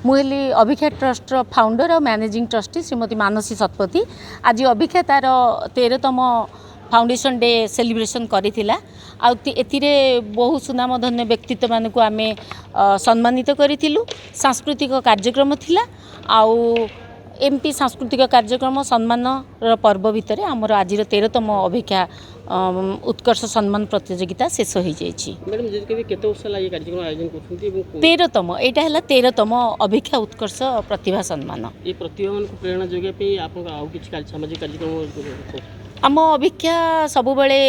मुझे अभिख्या trust founder और managing trustee Shrimati Mansi Satpathy आज अभिख्या तार 13तम फाउंडेशन डे सेलिब्रेशन करिथिला एथिरे बहु सुनामधन्य व्यक्तित्व मानक आम सम्मानित करूँ। सांस्कृतिक कार्यक्रम थिला आउ एमती सांस्कृतिक कार्यक्रम सम्मान पर्व भितर आमर आज 13तम अभिख्या उत्कर्ष सम्मान प्रतियोगिता शेष हो जाइए। 13तम यहाँ है 13तम अभिख्या उत्कर्ष प्रतिभा सम्मान। ये प्रतिभा को प्रेरणा जोगे सामाजिक कार्यक्रम आम अभिख्या सब बेले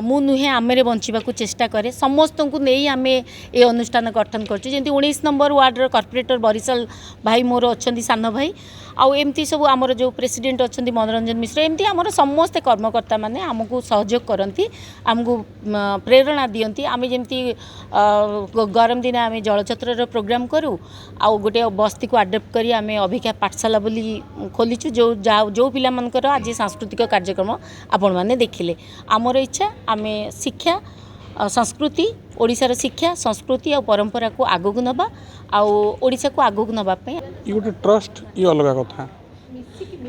मु नुहे आमेरे बंचवाक चेष्टा करे समस्त को नहीं आम ये अनुष्ठान गठन कर 19 नंबर वार्डर कॉर्पोरेटर बरिशाल भाई मोर अच्छा सान भाई आउ एमती सब आमर जो प्रेसिडेंट अच्छा मनोरंजन मिश्र एमती आमर समस्ते कर्मकर्ता माने आमको सहयोग करती आमको प्रेरणा दियंती आम जमती गरम दिन आम जलछत्र प्रोग्राम करूँ आउ गोटे बस्ती को आडप्ट करी आम अभिख्या पाठशाला बोली खोलीचु जो पिला मनकर आज सांस्कृतिक कार्यक्रम आपण मैंने देखिले। आमर इच्छा आम शिक्षा संस्कृति ओडिशार शिक्षा संस्कृति और परंपरा को आगक नबा ओडिशा को आगक नबापे ये गोटे ट्रस्ट ये अलग कथा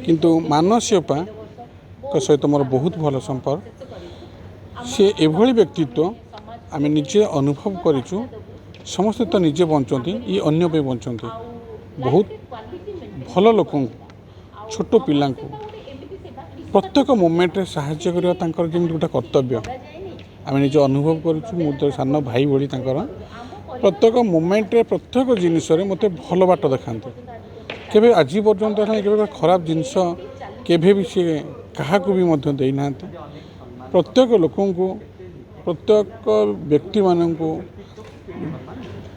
किंतु मानसीयपा सहित मोर बहुत भल संपर्क सी एभली व्यक्तित्व आम निजे अनुभव करूँ समस्ते तो निजे बंचती ये अन्य पे बंचती बहुत भल लोक छोट पिला प्रत्येक मोमेंट साहाय्य करवा गोटे कर्तव्य आम निजे अनुभव करूँ सान भाई भली प्रत्येक मोमेंट प्रत्येक जिनस मत भल बाट देखते केवे आज पर्यंत के खराब जिनस केवे भी सी क्या भी देना प्रत्येक लोक प्रत्येक व्यक्ति मानक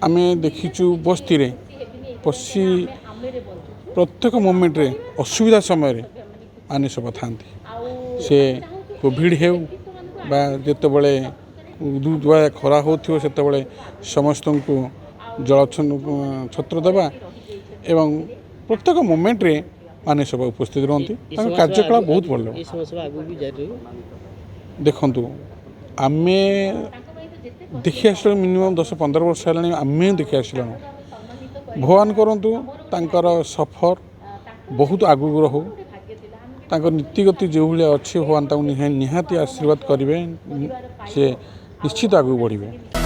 आम देखीचु बस्ती पशी प्रत्येक मोमेंट रे असुविधा समय आने सब था से कोविड हो जिते खरा हो समस्त को जल छत्र देवा एवं प्रत्येक मोमेंट रे माने सब उपस्थित रहती कार्यकलाप बहुत भल देखु आम देखी आस मिनिमम 10-15 वर्ष है आम देखी आसलु भगवान करंतु तांकर सफर बहुत आगू रहू नीतिगति जो भाया अच्छे भगवान निहाती आशीर्वाद करेंगे से निश्चित आगू बढ़े।